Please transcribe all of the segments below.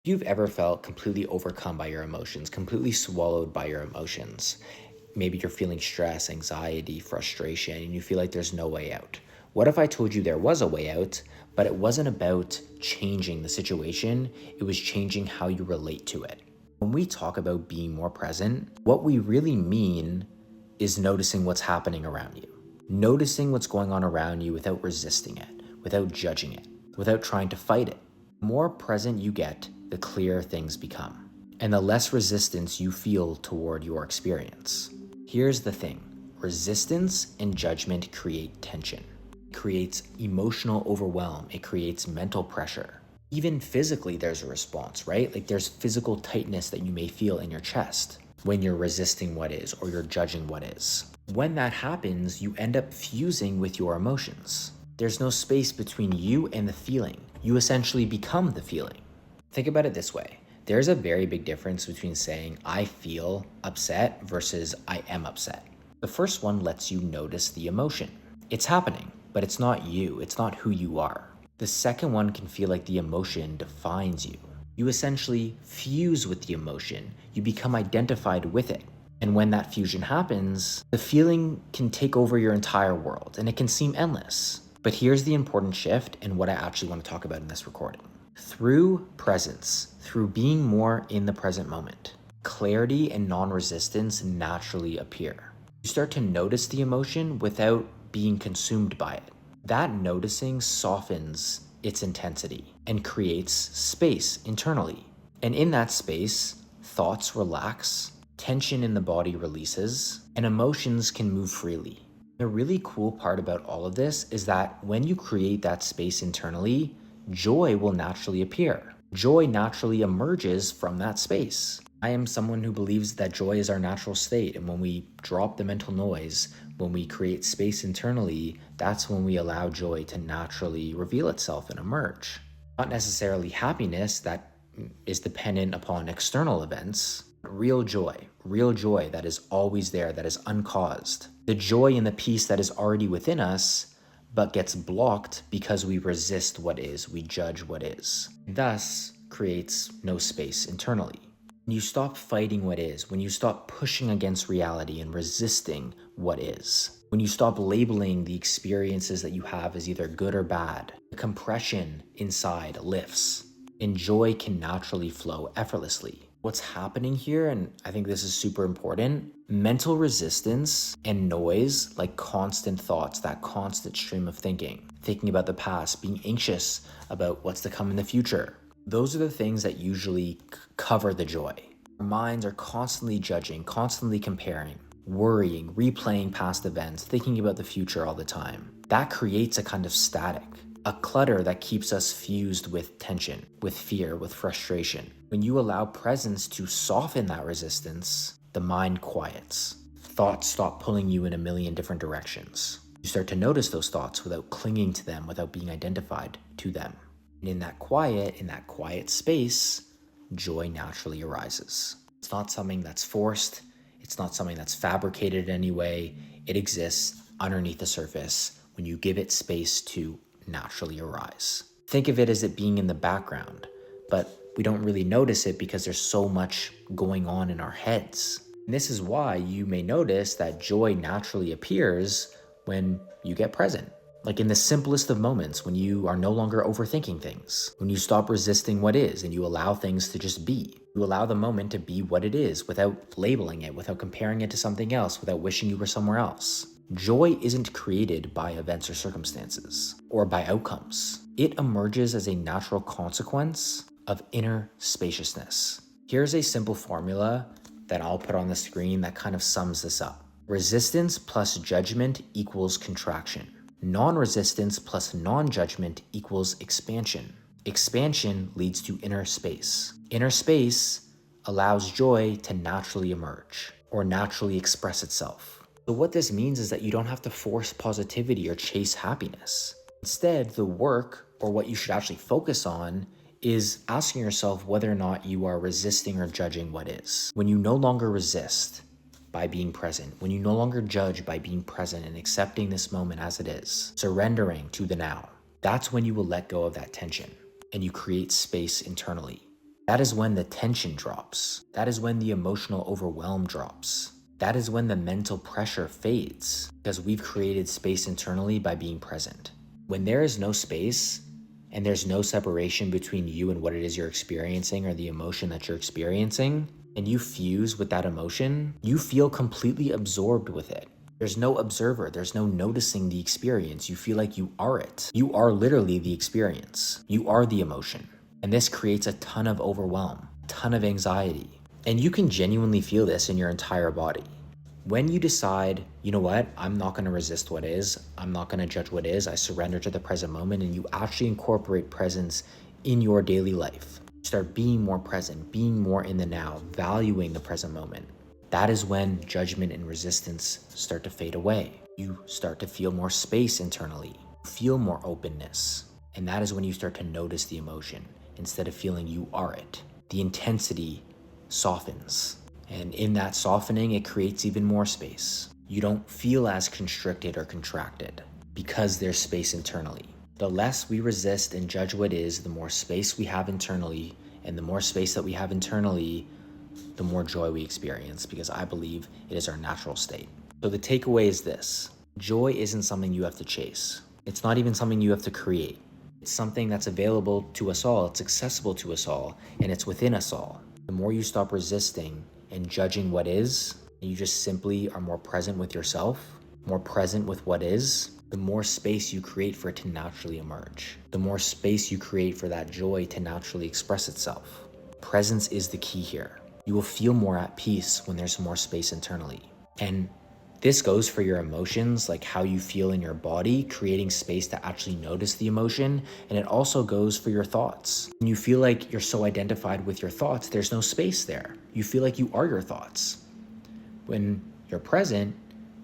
If you've ever felt completely overcome by your emotions, completely swallowed by your emotions, maybe you're feeling stress, anxiety, frustration, and you feel like there's no way out. What if I told you there was a way out, but it wasn't about changing the situation, it was changing how you relate to it? When we talk about being more present, what we really mean is noticing what's happening around you. Noticing what's going on around you without resisting it, without judging it, without trying to fight it. The more present you get, the clearer things become, and the less resistance you feel toward your experience. Here's the thing: resistance and judgment create tension. It creates emotional overwhelm. It creates mental pressure. Even physically, there's a response, right? Like there's physical tightness that you may feel in your chest when you're resisting what is or you're judging what is. When that happens, you end up fusing with your emotions. There's no space between you and the feeling. You essentially become the feeling. Think about it this way. There's a very big difference between saying, I feel upset versus I am upset. The first one lets you notice the emotion. It's happening, but it's not you. It's not who you are. The second one can feel like the emotion defines you. You essentially fuse with the emotion. You become identified with it. And when that fusion happens, the feeling can take over your entire world and it can seem endless. But here's the important shift and what I actually want to talk about in this recording. Through presence, through being more in the present moment, clarity and non-resistance naturally appear. You start to notice the emotion without being consumed by it. That noticing softens its intensity and creates space internally. And in that space, thoughts relax, tension in the body releases, and emotions can move freely. The really cool part about all of this is that when you create that space internally, joy will naturally appear. Joy naturally emerges from that space. I am someone who believes that joy is our natural state, and when we drop the mental noise, when we create space internally, that's when we allow joy to naturally reveal itself and emerge. Not necessarily happiness that is dependent upon external events, but real joy that is always there, that is uncaused. The joy and the peace that is already within us, but gets blocked because we resist what is, we judge what is. Thus, creates no space internally. When you stop fighting what is, when you stop pushing against reality and resisting what is, when you stop labeling the experiences that you have as either good or bad, the compression inside lifts, and joy can naturally flow effortlessly. What's happening here, and I think this is super important, mental resistance and noise, like constant thoughts, that constant stream of thinking about the past, being anxious about what's to come in the future. Those are the things that usually cover the joy. Our minds are constantly judging, constantly comparing, worrying, replaying past events, thinking about the future all the time. That creates a kind of static, a clutter that keeps us fused with tension, with fear, with frustration. When you allow presence to soften that resistance, the mind quiets. Thoughts stop pulling you in a million different directions. You start to notice those thoughts without clinging to them, without being identified to them. And in that quiet space, joy naturally arises. It's not something that's forced. It's not something that's fabricated in any way. It exists underneath the surface when you give it space to naturally arise. Think of it as it being in the background, but we don't really notice it because there's so much going on in our heads. And this is why you may notice that joy naturally appears when you get present. Like in the simplest of moments, when you are no longer overthinking things, when you stop resisting what is and you allow things to just be. You allow the moment to be what it is without labeling it, without comparing it to something else, without wishing you were somewhere else. Joy isn't created by events or circumstances or by outcomes. It emerges as a natural consequence of inner spaciousness. Here's a simple formula that I'll put on the screen that kind of sums this up. Resistance plus judgment equals contraction. Non-resistance plus non-judgment equals expansion. Expansion leads to inner space. Inner space allows joy to naturally emerge or naturally express itself. So what this means is that you don't have to force positivity or chase happiness. Instead, the work, or what you should actually focus on, is asking yourself whether or not you are resisting or judging what is. When you no longer resist by being present, when you no longer judge by being present and accepting this moment as it is, surrendering to the now, that's when you will let go of that tension and you create space internally. That is when the tension drops. That is when the emotional overwhelm drops. That is when the mental pressure fades, because we've created space internally by being present. When there is no space and there's no separation between you and what it is you're experiencing or the emotion that you're experiencing, and you fuse with that emotion, you feel completely absorbed with it. There's no observer, there's no noticing the experience. You feel like you are it. You are literally the experience. You are the emotion. And this creates a ton of overwhelm, a ton of anxiety. And you can genuinely feel this in your entire body. When you decide, you know what, I'm not going to resist what is, I'm not going to judge what is, I surrender to the present moment, and you actually incorporate presence in your daily life. Start being more present, being more in the now, valuing the present moment. That is when judgment and resistance start to fade away. You start to feel more space internally, feel more openness. And that is when you start to notice the emotion instead of feeling you are it. The intensity softens. And in that softening, it creates even more space. You don't feel as constricted or contracted because there's space internally. The less we resist and judge what is, the more space we have internally. And the more space that we have internally, the more joy we experience, because I believe it is our natural state. So the takeaway is this: joy isn't something you have to chase. It's not even something you have to create. It's something that's available to us all. It's accessible to us all, and it's within us all. The more you stop resisting and judging what is, and you just simply are more present with yourself, more present with what is, the more space you create for it to naturally emerge. The more space you create for that joy to naturally express itself. Presence is the key here. You will feel more at peace when there's more space internally. And this goes for your emotions, like how you feel in your body, creating space to actually notice the emotion. And it also goes for your thoughts. When you feel like you're so identified with your thoughts, there's no space there. You feel like you are your thoughts. When you're present,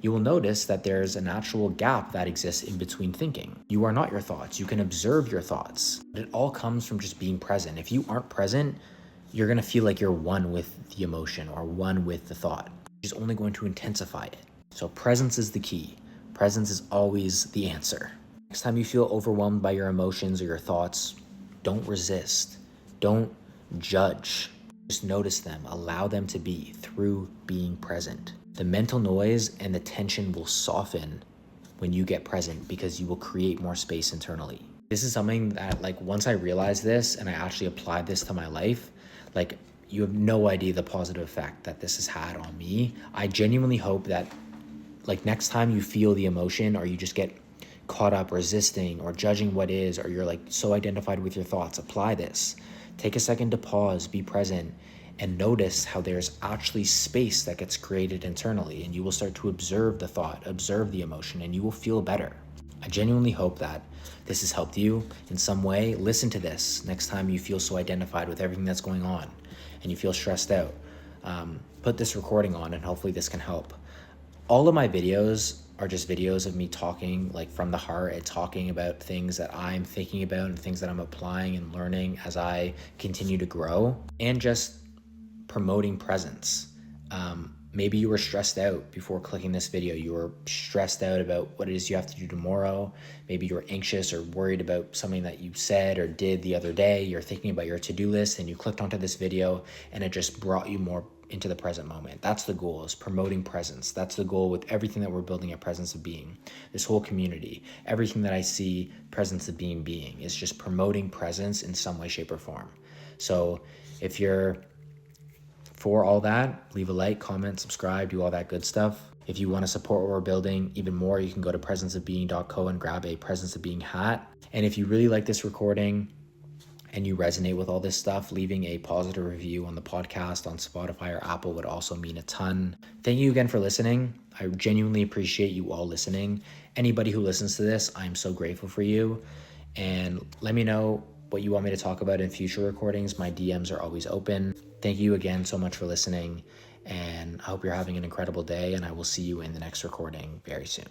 you will notice that there's an actual gap that exists in between thinking. You are not your thoughts. You can observe your thoughts. It all comes from just being present. If you aren't present, you're gonna feel like you're one with the emotion or one with the thought, which is only going to intensify it. So presence is the key. Presence is always the answer. Next time you feel overwhelmed by your emotions or your thoughts, don't resist. Don't judge. Just notice them. Allow them to be through being present. The mental noise and the tension will soften when you get present because you will create more space internally. This is something that, like, once I realized this and I actually applied this to my life, like, you have no idea the positive effect that this has had on me. I genuinely hope that, like, next time you feel the emotion or you just get caught up resisting or judging what is, or you're like so identified with your thoughts, apply this. Take a second to pause, be present, and notice how there's actually space that gets created internally, and you will start to observe the thought, observe the emotion, and you will feel better. I genuinely hope that this has helped you in some way. Listen to this next time you feel so identified with everything that's going on and you feel stressed out. Put this recording on and hopefully this can help. All of my videos are just videos of me talking, like, from the heart, and talking about things that I'm thinking about and things that I'm applying and learning as I continue to grow, and just promoting presence. Maybe you were stressed out before clicking this video. You were stressed out about what it is you have to do tomorrow. Maybe you were anxious or worried about something that you said or did the other day. You're thinking about your to-do list and you clicked onto this video and it just brought you more into the present moment. That's the goal, is promoting presence. That's the goal with everything that we're building at Presence of Being. This whole community, everything that I see Presence of Being is just promoting presence in some way, shape, or form. So if you're for all that, leave a like, comment, subscribe, do all that good stuff. If you want to support what we're building even more, you can go to presenceofbeing.co and grab a Presence of Being hat. And if you really like this recording and you resonate with all this stuff, leaving a positive review on the podcast on Spotify or Apple would also mean a ton. Thank you again for listening. I genuinely appreciate you all listening. Anybody who listens to this, I'm so grateful for you. And let me know what you want me to talk about in future recordings. My DMs are always open. Thank you again so much for listening, and I hope you're having an incredible day, and I will see you in the next recording very soon.